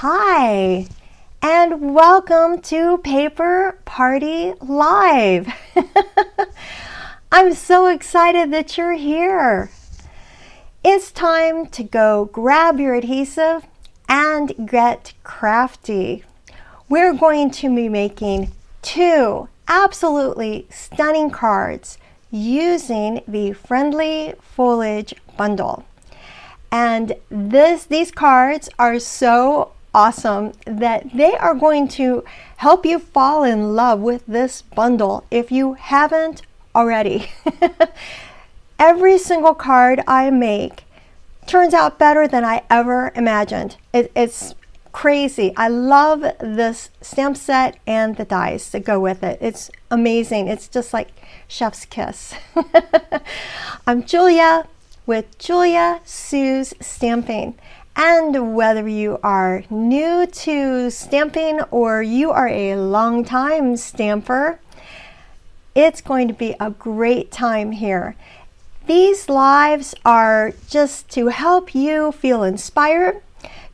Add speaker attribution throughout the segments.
Speaker 1: Hi, and welcome to Paper Party Live. I'm so excited that you're here. It's time to go grab your adhesive and get crafty. We're going to be making two absolutely stunning cards using the Friendly Foliage Bundle. And these cards are so awesome that they are going to help you fall in love with this bundle if you haven't already. Every single card I make turns out better than I ever imagined. It's crazy. I love this stamp set and the dies that go with it. It's amazing. It's just like chef's kiss. I'm Julia with Julia Sue's Stamping. And whether you are new to stamping or you are a long-time stamper, it's going to be a great time here. These lives are just to help you feel inspired,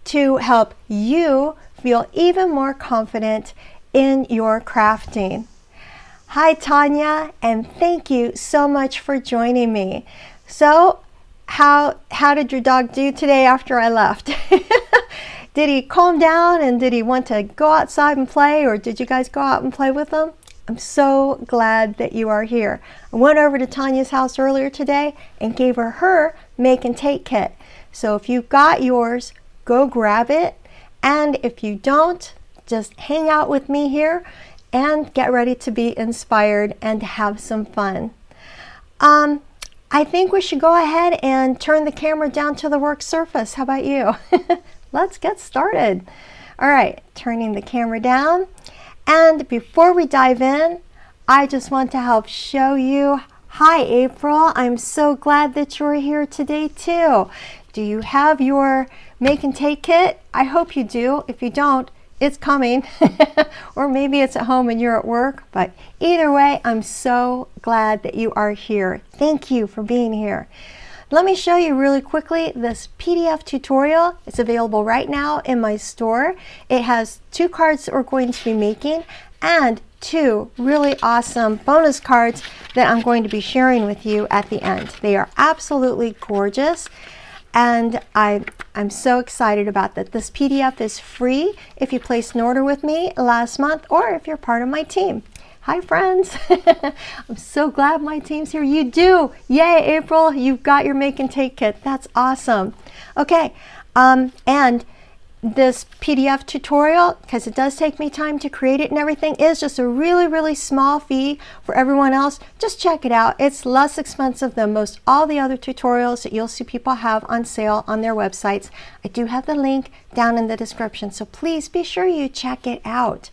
Speaker 1: to help you feel even more confident in your crafting. Hi Tanya, and thank you so much for joining me. So, how did your dog do today after I left? Did he calm down and did he want to go outside and play, or did you guys go out and play with him? I'm so glad that you are here. I went over to Tanya's house earlier today and gave her make and take kit. So if you got yours, go grab it. And if you don't, just hang out with me here and get ready to be inspired and have some fun. I think we should go ahead and turn the camera down to the work surface. How about you? Let's get started. All right, turning the camera down. And before we dive in, I just want to help show you. Hi, April. I'm so glad that you're here today too. Do you have your make and take kit? I hope you do. If you don't, it's coming. Or maybe it's at home and you're at work. But either way, I'm so glad that you are here. Thank you for being here. Let me show you really quickly this PDF tutorial. It's available right now in my store. It has two cards that we're going to be making and two really awesome bonus cards that I'm going to be sharing with you at the end. They are absolutely gorgeous. And I'm so excited about that. This PDF is free if you placed an order with me last month or if you're part of my team. Hi friends. I'm so glad my team's here. You do. Yay, April. You've got your make and take kit. That's awesome. Okay. And this PDF tutorial, because it does take me time to create it and everything, is just a really, really small fee for everyone else. Just check it out. It's less expensive than most all the other tutorials that you'll see people have on sale on their websites. I do have the link down in the description, so please be sure you check it out.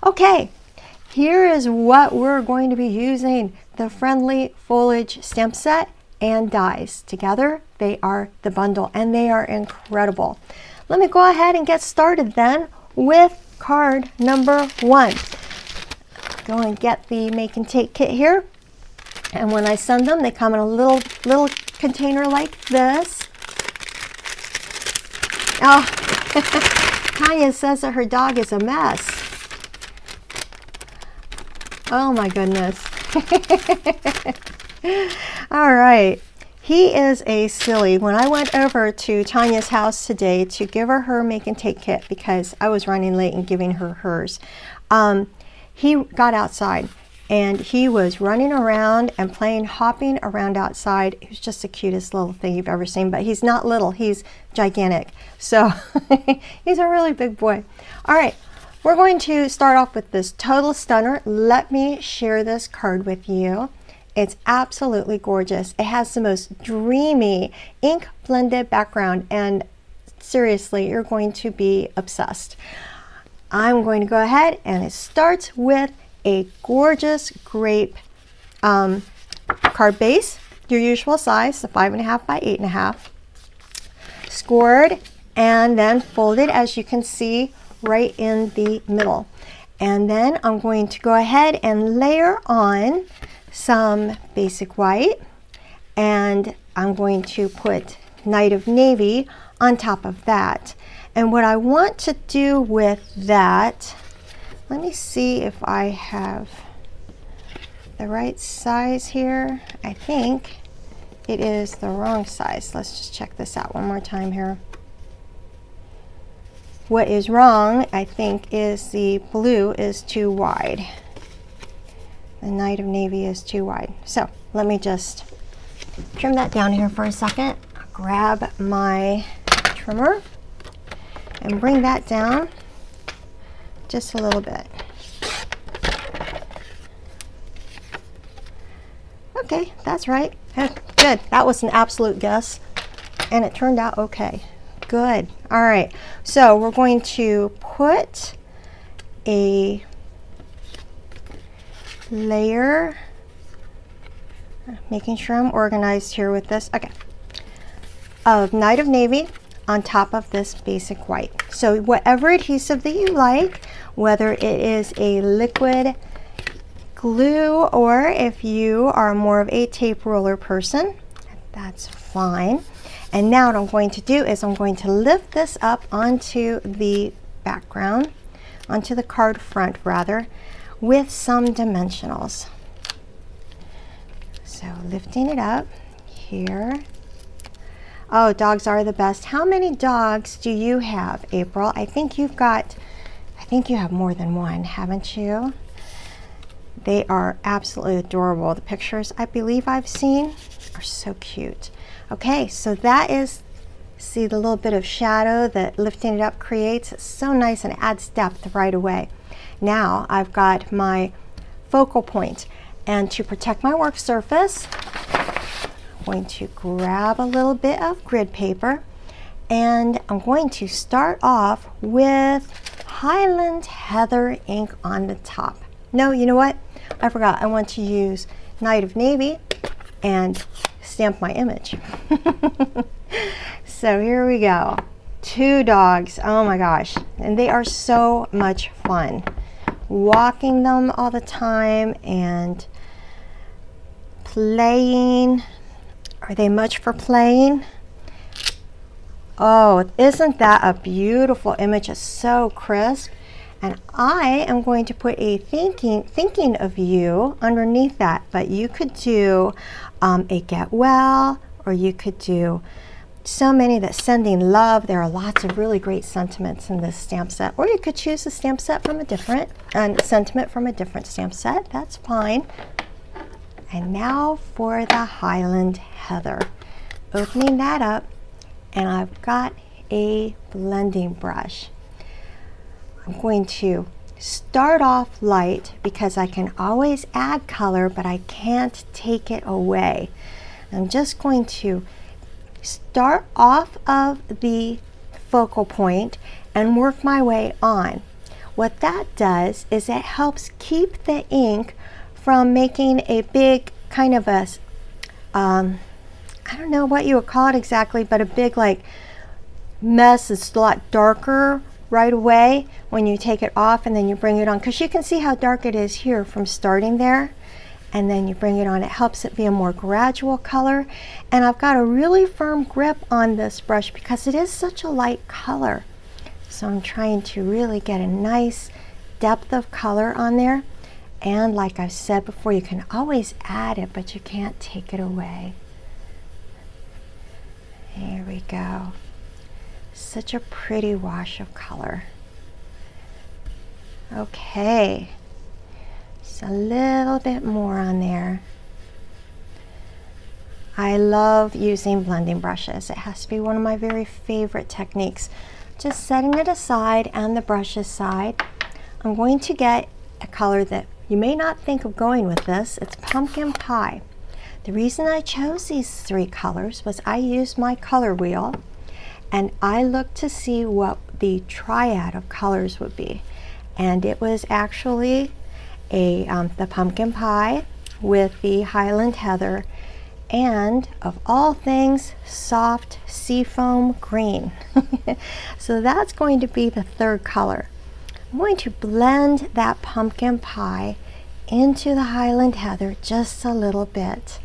Speaker 1: Okay, here is what we're going to be using: the Friendly Foliage stamp set and dies. Together, they are the bundle, and they are incredible. Let me go ahead and get started then with card number 1. Go and get the make and take kit here. And when I send them, they come in a little container like this. Oh, Tanya says that her dog is a mess. Oh my goodness. All right. He is a silly. When I went over to Tanya's house today to give her make and take kit, because I was running late and giving her hers, he got outside and he was running around and hopping around outside. He was just the cutest little thing you've ever seen, but he's not little, he's gigantic. So he's a really big boy. All right, we're going to start off with this Total Stunner. Let me share this card with you. It's absolutely gorgeous. It has the most dreamy ink blended background, and seriously, you're going to be obsessed. I'm going to go ahead, and it starts with a gorgeous grape card base, your usual size, the 5.5 by 8.5, scored and then folded, as you can see, right in the middle. And then I'm going to go ahead and layer on some basic white, and I'm going to put Night of Navy on top of that. And what I want to do with that, let me see if I have the right size here. I think it is the wrong size. Let's just check this out one more time here. What is wrong, I think, is the blue is too wide. The Night of Navy is too wide. So let me just trim that down here for a second. I'll grab my trimmer and bring that down just a little bit. Okay, that's right. Good. That was an absolute guess, and it turned out okay. Good. All right. So we're going to put a layer, making sure I'm organized here with this. Okay. Of Night of Navy on top of this basic white. So whatever adhesive that you like, whether it is a liquid glue or if you are more of a tape roller person, that's fine. And now what I'm going to do is I'm going to lift this up onto the background, onto the card front rather, with some dimensionals. So lifting it up here. Oh, dogs are the best. How many dogs do you have, April? I think you have more than one, haven't you? They are absolutely adorable. The pictures I believe I've seen are so cute. Okay, so that is, see the little bit of shadow that lifting it up creates? It's so nice and it adds depth right away. Now I've got my focal point, and to protect my work surface, I'm going to grab a little bit of grid paper, and I'm going to start off with Highland Heather ink on the top. No, you know what? I forgot. I want to use Night of Navy and stamp my image. So here we go. 2 dogs. Oh my gosh. And they are so much fun. Walking them all the time and playing. Are they much for playing? Oh, isn't that a beautiful image? It's so crisp. And I am going to put a thinking of you underneath that, but you could do a get well, or you could do so many that sending love. There are lots of really great sentiments in this stamp set, or you could choose a stamp set from a different sentiment from a different stamp set. That's fine. And now for the Highland Heather. Opening that up, and I've got a blending brush. I'm going to start off light because I can always add color, but I can't take it away. I'm just going to start off of the focal point and work my way on. What that does is it helps keep the ink from making a big kind of a, I don't know what you would call it exactly, but a big like mess. It's a lot darker right away when you take it off and then you bring it on, because you can see how dark it is here from starting there, and then you bring it on. It helps it be a more gradual color. And I've got a really firm grip on this brush because it is such a light color. So I'm trying to really get a nice depth of color on there. And like I've said before, you can always add it, but you can't take it away. There we go. Such a pretty wash of color. Okay, just a little bit more on there. I love using blending brushes. It has to be one of my very favorite techniques. Just setting it aside and the brush aside, I'm going to get a color that you may not think of going with this. It's Pumpkin Pie. The reason I chose these 3 colors was I used my color wheel and I looked to see what the triad of colors would be. And it was actually the Pumpkin Pie with the Highland Heather, and of all things, soft seafoam green. So that's going to be the 3rd color. I'm going to blend that Pumpkin Pie into the Highland Heather just a little bit,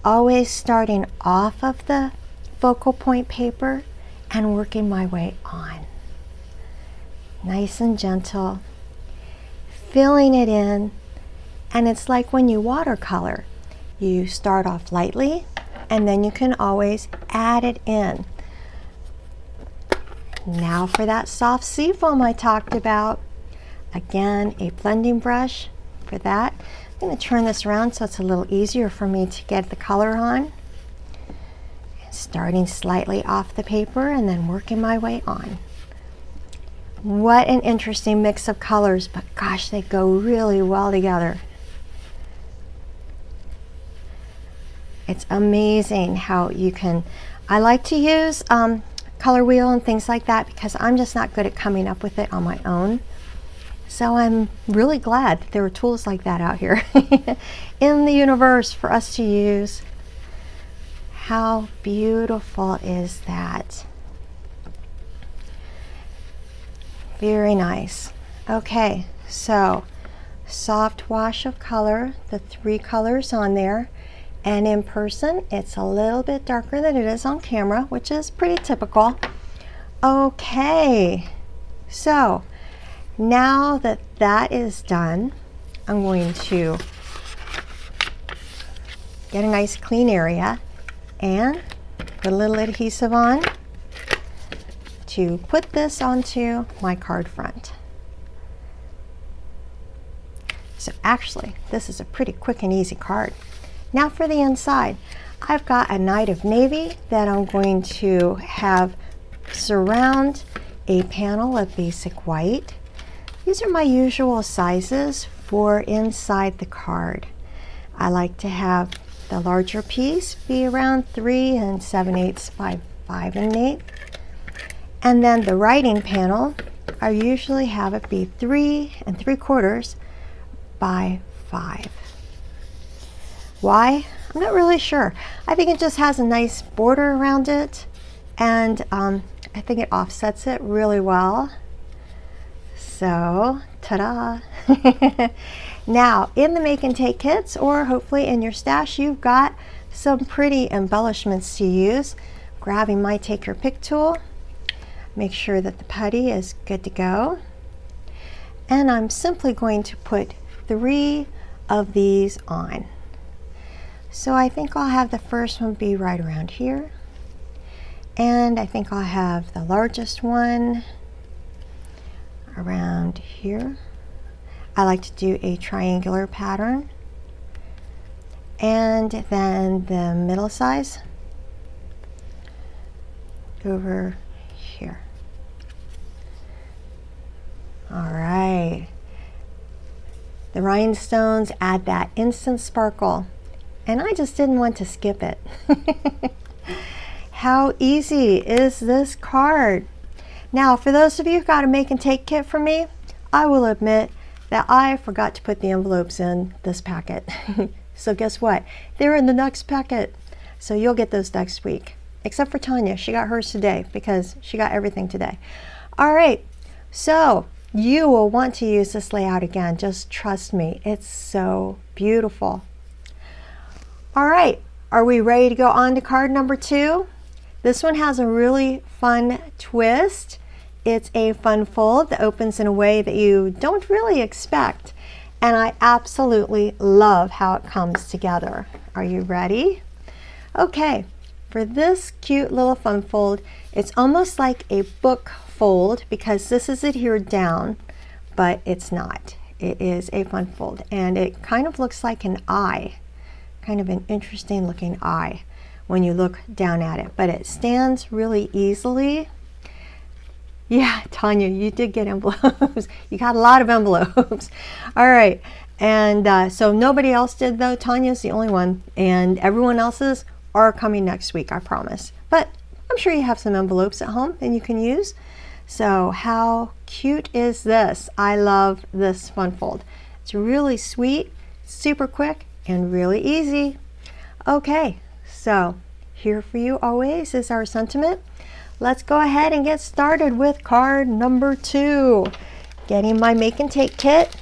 Speaker 1: always starting off of the focal point paper and working my way on. Nice and gentle, filling it in. And it's like when you watercolor, you start off lightly and then you can always add it in. Now for that soft seafoam I talked about. Again, a blending brush for that. I'm going to turn this around so it's a little easier for me to get the color on. Starting slightly off the paper and then working my way on. What an interesting mix of colors, but gosh, they go really well together. It's amazing how you can, I like to use color wheel and things like that because I'm just not good at coming up with it on my own. So I'm really glad that there are tools like that out here in the universe for us to use. How beautiful is that? Very nice. Okay, so soft wash of color, the 3 colors on there. And in person, it's a little bit darker than it is on camera, which is pretty typical. Okay, so now that that is done, I'm going to get a nice clean area and put a little adhesive on to put this onto my card front. So actually, this is a pretty quick and easy card. Now for the inside, I've got a Night of Navy that I'm going to have surround a panel of basic white. These are my usual sizes for inside the card. I like to have the larger piece be around 3 7/8 by 5 1/8. And then the writing panel, I usually have it be 3 3/4 by 5. Why? I'm not really sure. I think it just has a nice border around it, and I think it offsets it really well. So, ta-da! Now, in the make and take kits, or hopefully in your stash, you've got some pretty embellishments to use. Grabbing my Take Your Pick tool, make sure that the putty is good to go. And I'm simply going to put 3 of these on. So I think I'll have the first one be right around here. And I think I'll have the largest one around here. I like to do a triangular pattern. And then the middle size over here. All right. The rhinestones add that instant sparkle. And I just didn't want to skip it. How easy is this card? Now, for those of you who got a make and take kit from me, I will admit that I forgot to put the envelopes in this packet. So guess what? They're in the next packet. So you'll get those next week. Except for Tanya, she got hers today because she got everything today. All right, so you will want to use this layout again. Just trust me, it's so beautiful. All right, are we ready to go on to card number 2? This one has a really fun twist. It's a fun fold that opens in a way that you don't really expect. And I absolutely love how it comes together. Are you ready? Okay, for this cute little fun fold, it's almost like a book fold because this is adhered down, but it's not. It is a fun fold and it kind of looks like an eye. Kind of an interesting looking eye when you look down at it, but it stands really easily. Yeah, Tanya, you did get envelopes. You got a lot of envelopes. All right, and so nobody else did though. Tanya's the only one, and everyone else's are coming next week, I promise. But I'm sure you have some envelopes at home and you can use. So how cute is this? I love this fun fold. It's really sweet, super quick, and really easy. Okay, so here for you always is our sentiment. Let's go ahead and get started with card number 2. Getting my make and take kit.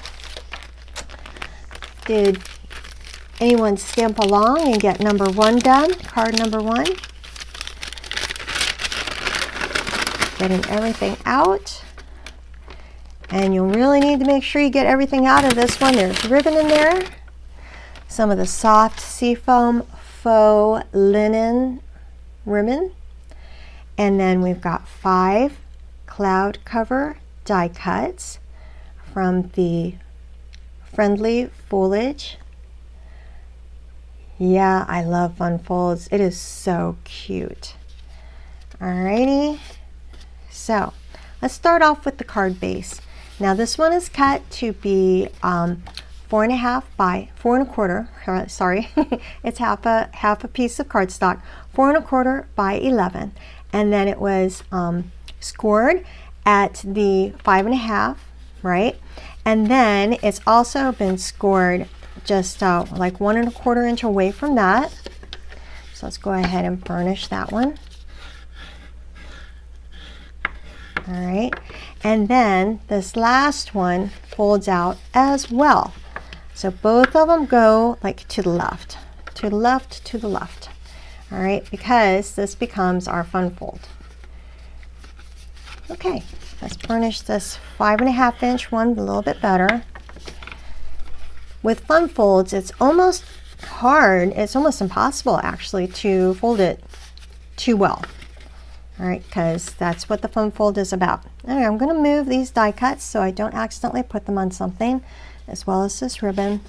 Speaker 1: Did anyone stamp along and get number 1 done? Card number 1. Getting everything out. And you'll really need to make sure you get everything out of this one. There's ribbon in there, some of the soft seafoam faux linen ribbon, and then we've got 5 cloud cover die cuts from the Friendly Foliage. Yeah, I love fun folds. It is so cute. Alrighty, so let's start off with the card base. Now this one is cut to be 4.5 by 4.25. Sorry, it's half a piece of cardstock, 4.25 by 11, and then it was scored at the 5.5, right? And then it's also been scored just like 1.25 inch away from that. So let's go ahead and burnish that one. All right, and then this last one folds out as well. So both of them go like to the left, to the left, to the left. All right, because this becomes our fun fold. Okay, let's burnish this 5.5 inch one a little bit better. With fun folds, it's almost hard, it's almost impossible actually to fold it too well. All right, because that's what the fun fold is about. All right, I'm going to move these die cuts so I don't accidentally put them on something, as well as this ribbon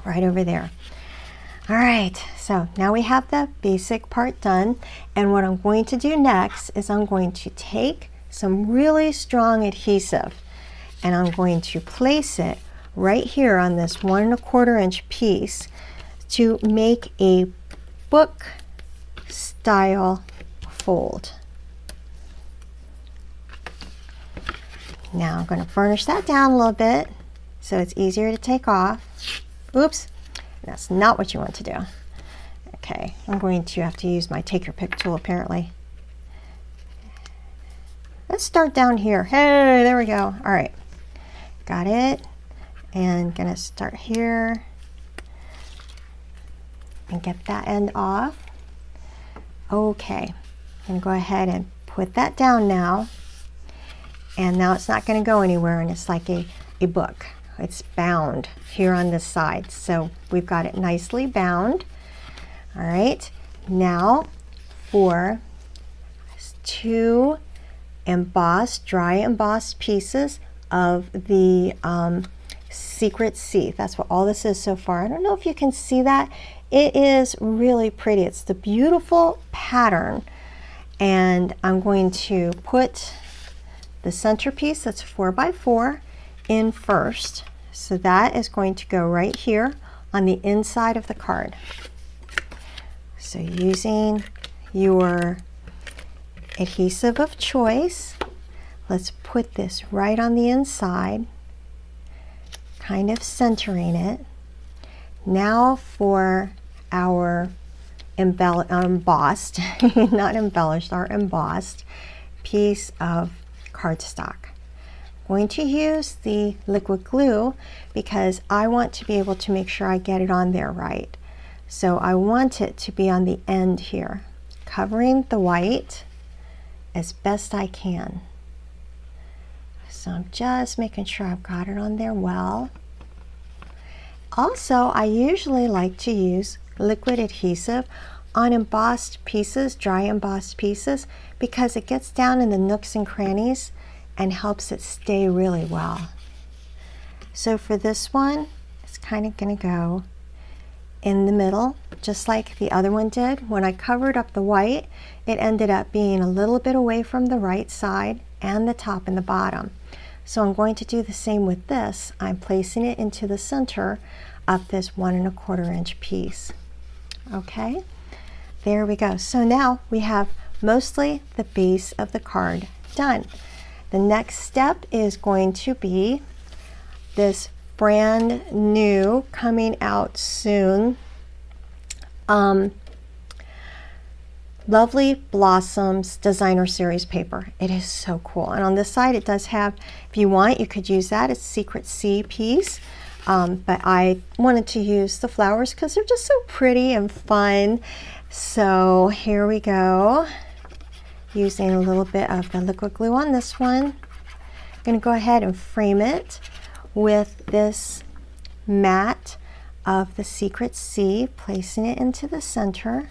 Speaker 1: right over there. All right, so now we have the basic part done, and what I'm going to do next is I'm going to take some really strong adhesive and I'm going to place it right here on this 1.25 inch piece to make a book style fold. Now I'm going to burnish that down a little bit so it's easier to take off. Oops, that's not what you want to do. Okay, I'm going to have to use my take your pick tool apparently. Let's start down here. Hey, there we go. All right, got it. And gonna start here and get that end off. Okay, I'm gonna go ahead and put that down now. And now it's not gonna go anywhere, and it's like a book. It's bound here on this side. So we've got it nicely bound. All right, now for 2 embossed, dry embossed pieces of the Secret Sea. That's what all this is so far. I don't know if you can see that. It is really pretty. It's the beautiful pattern. And I'm going to put the centerpiece that's 4x4 in first. So that is going to go right here on the inside of the card. So using your adhesive of choice, let's put this right on the inside, kind of centering it. Now for our embossed, not embellished, our embossed piece of cardstock. I'm going to use the liquid glue because I want to be able to make sure I get it on there right. So I want it to be on the end here, covering the white as best I can. So I'm just making sure I've got it on there well. Also, I usually like to use liquid adhesive on embossed pieces, dry embossed pieces, because it gets down in the nooks and crannies and helps it stay really well. So for this one, it's kind of going to go in the middle, just like the other one did. When I covered up the white, it ended up being a little bit away from the right side and the top and the bottom. So I'm going to do the same with this. I'm placing it into the center of this 1.25 inch piece. Okay, there we go. So now we have mostly the base of the card done. The next step is going to be this brand new, coming out soon, Lovely Blossoms Designer Series paper. It is so cool. And on this side it does have, if you want, you could use that as Secret Sea piece. But I wanted to use the flowers because they're just so pretty and fun. So here we go. Using a little bit of the liquid glue on this one. I'm going to go ahead and frame it with this mat of the Secret C, placing it into the center.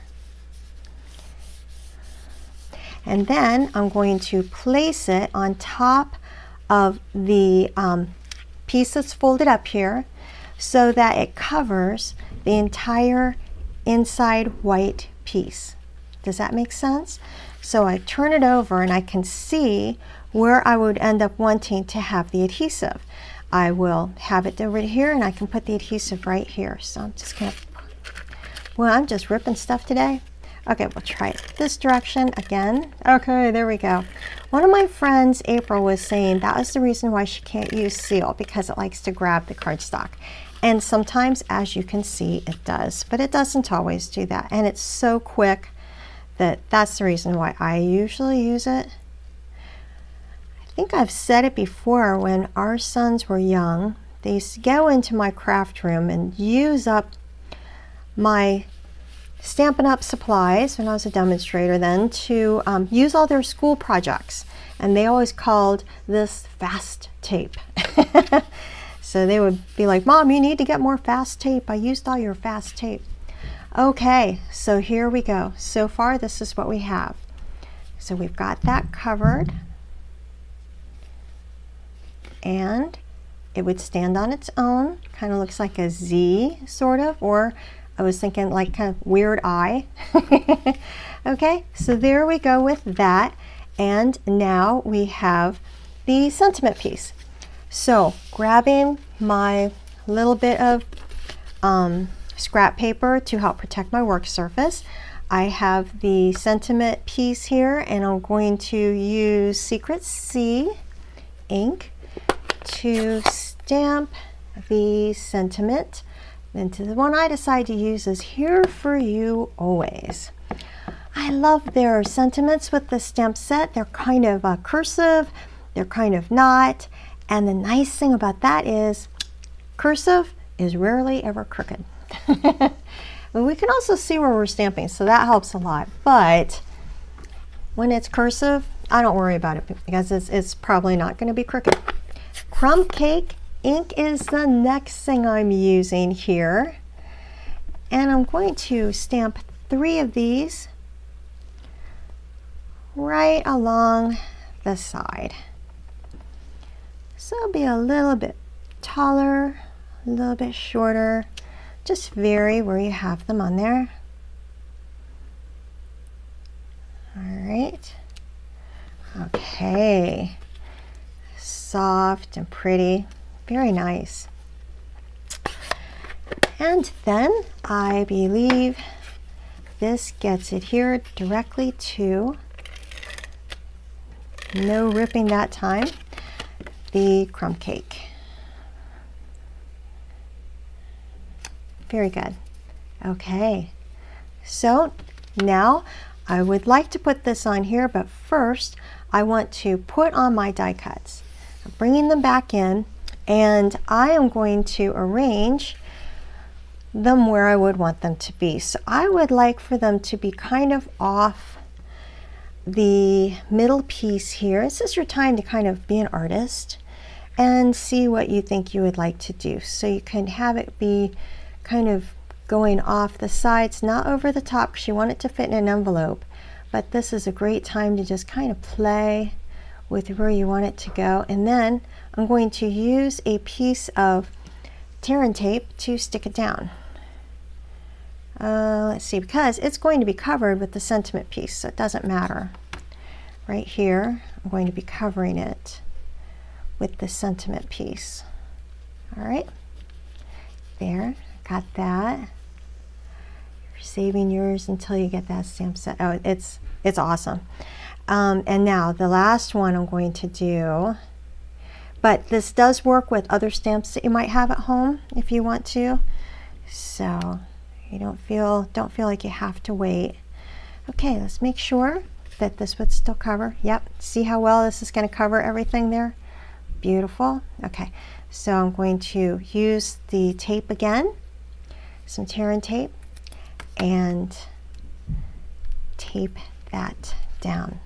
Speaker 1: And then I'm going to place it on top of the piece that's folded up here so that it covers the entire inside white piece. Does that make sense? So I turn it over and I can see where I would end up wanting to have the adhesive. I will have it over here and I can put the adhesive right here. So I'm just gonna, well, I'm just ripping stuff today. Okay, we'll try it this direction again. Okay, there we go. One of my friends, April, was saying that was the reason why she can't use seal, because it likes to grab the cardstock. And sometimes, as you can see, it does, but it doesn't always do that. And it's so quick that that's the reason why I usually use it. I think I've said it before, when our sons were young, they used to go into my craft room and use up my Stampin' Up supplies when I was a demonstrator then to use all their school projects. And they always called this fast tape. So they would be like, Mom, you need to get more fast tape. I used all your fast tape. Okay, so here we go. So far, this is what we have. So we've got that covered. And it would stand on its own. Kind of looks like a Z, sort of, or I was thinking like kind of weird eye. Okay, so there we go with that. And now we have the sentiment piece. So grabbing my little bit of scrap paper to help protect my work surface, I have the sentiment piece here, and I'm going to use Secret C ink to stamp the sentiment. And the one I decide to use is Here For You Always. I love their sentiments with the stamp set. They're kind of cursive, they're kind of not, and the nice thing about that is cursive is rarely ever crooked. We can also see where we're stamping, so that helps a lot. But when it's cursive, I don't worry about it because it's probably not going to be crooked. Crumb cake ink is the next thing I'm using here. And I'm going to stamp 3 of these right along the side. So it'll be a little bit taller, a little bit shorter. Just vary where you have them on there. All right. Okay. Soft and pretty. Very nice. And then I believe this gets it here directly to, no ripping that time, the crumb cake. Very good. Okay, so now I would like to put this on here, but first I want to put on my die cuts. I'm bringing them back in, and I am going to arrange them where I would want them to be. So I would like for them to be kind of off the middle piece here. This is your time to kind of be an artist and see what you think you would like to do. So you can have it be kind of going off the sides, not over the top, because you want it to fit in an envelope. But this is a great time to just kind of play with where you want it to go. And then I'm going to use a piece of tear and tape to stick it down. Let's see, because it's going to be covered with the sentiment piece, so it doesn't matter. Right here, I'm going to be covering it with the sentiment piece. All right, there, got that. You're saving yours until you get that stamp set. Oh, it's awesome. And now the last one I'm going to do, but this does work with other stamps that you might have at home if you want to. So you don't feel like you have to wait. Okay, let's make sure that this would still cover. Yep, see how well this is going to cover everything there? Beautiful. Okay, so I'm going to use the tape again, some tear and tape, and tape that down.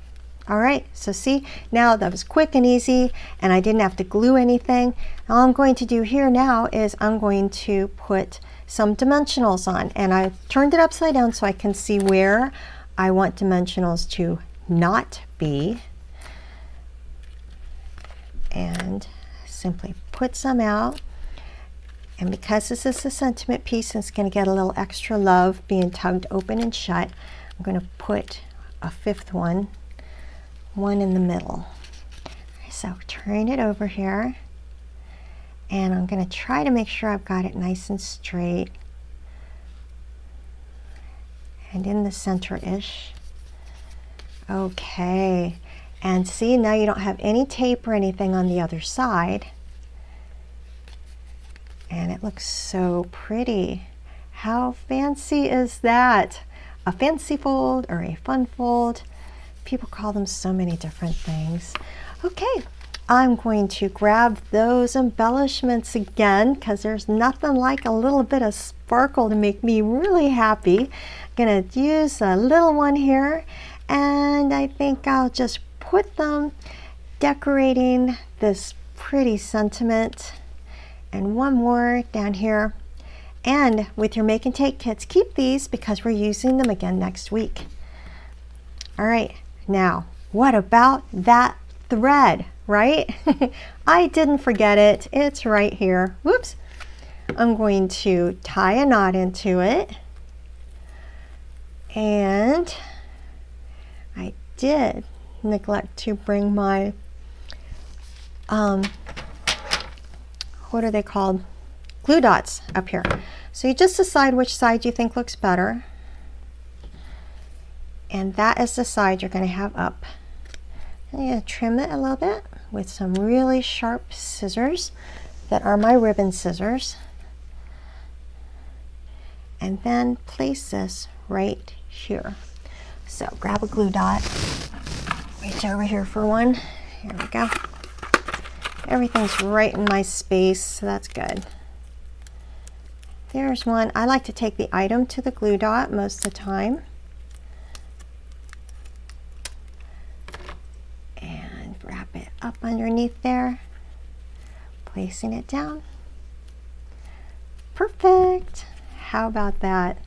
Speaker 1: All right, so see, now that was quick and easy and I didn't have to glue anything. All I'm going to do here now is I'm going to put some dimensionals on, and I turned it upside down so I can see where I want dimensionals to not be. And simply put some out. And because this is a sentiment piece and it's going to get a little extra love being tugged open and shut, I'm going to put a fifth one in the middle. So turn it over here, and I'm going to try to make sure I've got it nice and straight and in the center-ish. Okay, and see, now you don't have any tape or anything on the other side. And it looks so pretty. How fancy is that? A fancy fold or a fun fold. People call them so many different things. Okay, I'm going to grab those embellishments again because there's nothing like a little bit of sparkle to make me really happy. I'm gonna use a little one here, and I think I'll just put them decorating this pretty sentiment. And one more down here. And with your make and take kits, keep these because we're using them again next week. All right, now what about that thread, right? I didn't forget it. It's right here. Whoops. I'm going to tie a knot into it. And I did neglect to bring my what are they called? Glue dots up here. So you just decide which side you think looks better. And that is the side you're going to have up. I'm going to trim it a little bit with some really sharp scissors that are my ribbon scissors. And then place this right here. So grab a glue dot. Reach over here for one. Here we go. Everything's right in my space, so that's good. There's one. I like to take the item to the glue dot most of the time. And wrap it up underneath there. Placing it down. Perfect. How about that?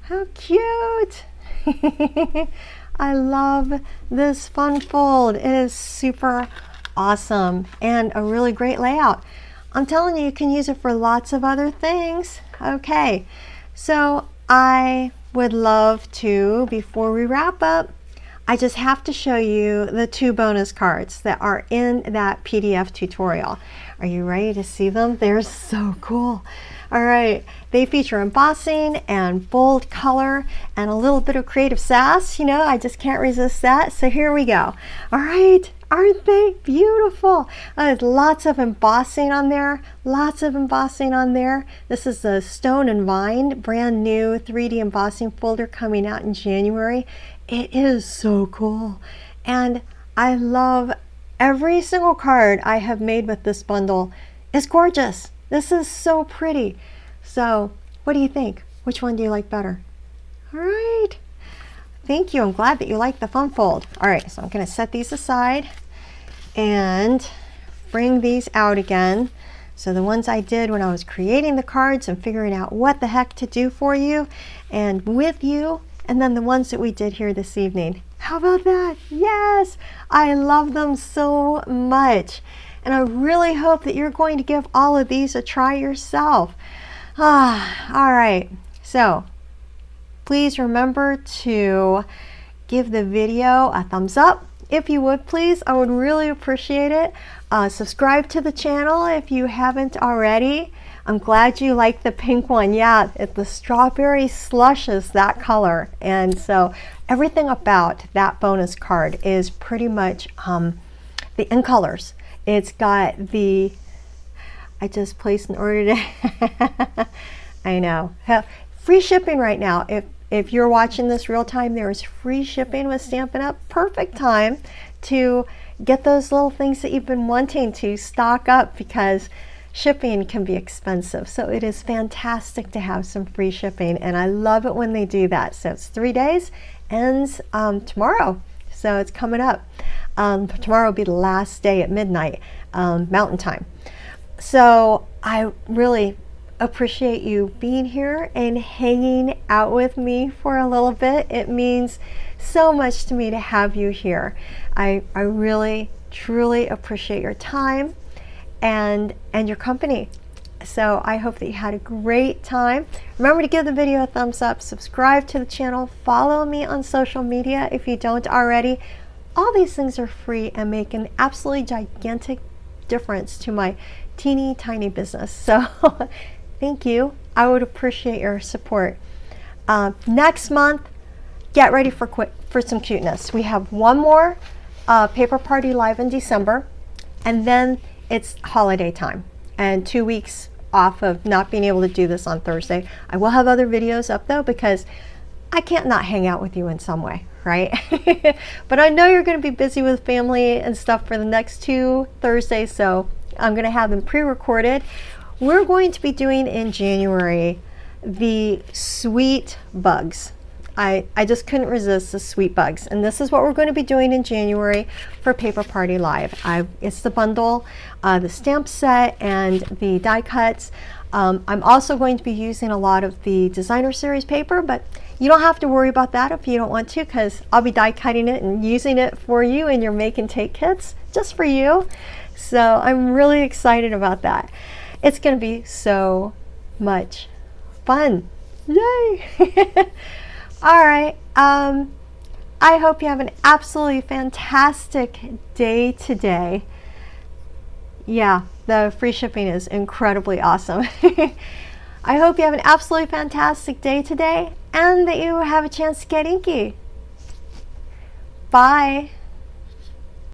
Speaker 1: How cute! I love this fun fold. It is super awesome and a really great layout. I'm telling you, you can use it for lots of other things. Okay, so I would love to, before we wrap up, I just have to show you the 2 bonus cards that are in that PDF tutorial. Are you ready to see them? They're so cool. All right, they feature embossing and bold color and a little bit of creative sass. You know, I just can't resist that. So here we go. All right, aren't they beautiful? Lots of embossing on there, lots of embossing on there. This is the Stone and Vine brand new 3D embossing folder coming out in January. It is so cool. And I love every single card I have made with this bundle. It's gorgeous. This is so pretty. So what do you think? Which one do you like better? All right. Thank you. I'm glad that you like the fun fold. All right, so I'm going to set these aside and bring these out again. So the ones I did when I was creating the cards and figuring out what the heck to do for you and with you, and then the ones that we did here this evening. How about that? Yes, I love them so much. And I really hope that you're going to give all of these a try yourself. All right, so please remember to give the video a thumbs up. If you would, please, I would really appreciate it. Subscribe to the channel if you haven't already. I'm glad you like the pink one. Yeah, the strawberry slush is that color. And so everything about that bonus card is pretty much in colors. It's got the, I just placed an order today. I know. Free shipping right now. If you're watching this real time, there is free shipping with Stampin' Up. Perfect time to get those little things that you've been wanting to stock up because shipping can be expensive. So it is fantastic to have some free shipping, and I love it when they do that. So it's 3 days, ends tomorrow. So it's coming up. Tomorrow will be the last day at midnight, Mountain Time. So I really appreciate you being here and hanging out with me for a little bit. It means so much to me to have you here. I really, truly appreciate your time and your company. So I hope that you had a great time. Remember to give the video a thumbs up, subscribe to the channel, follow me on social media if you don't already. All these things are free and make an absolutely gigantic difference to my teeny tiny business. So thank you. I would appreciate your support. Next month, get ready for some cuteness. We have one more paper party live in December, and then it's holiday time and 2 weeks off of not being able to do this on Thursday. I will have other videos up though, because I can't not hang out with you in some way, right? But I know you're going to be busy with family and stuff for the next 2 Thursdays, so I'm going to have them pre-recorded. We're going to be doing in January the sweet bugs. I just couldn't resist the sweet bugs, and this is what we're going to be doing in January for Paper Party Live. It's the bundle, the stamp set, and the die cuts. I'm also going to be using a lot of the designer series paper, but you don't have to worry about that if you don't want to, because I'll be die cutting it and using it for you in your make and take kits just for you. So I'm really excited about that. It's going to be so much fun. Yay! All right. I hope you have an absolutely fantastic day today. Yeah, the free shipping is incredibly awesome. I hope you have an absolutely fantastic day today and that you have a chance to get inky. Bye.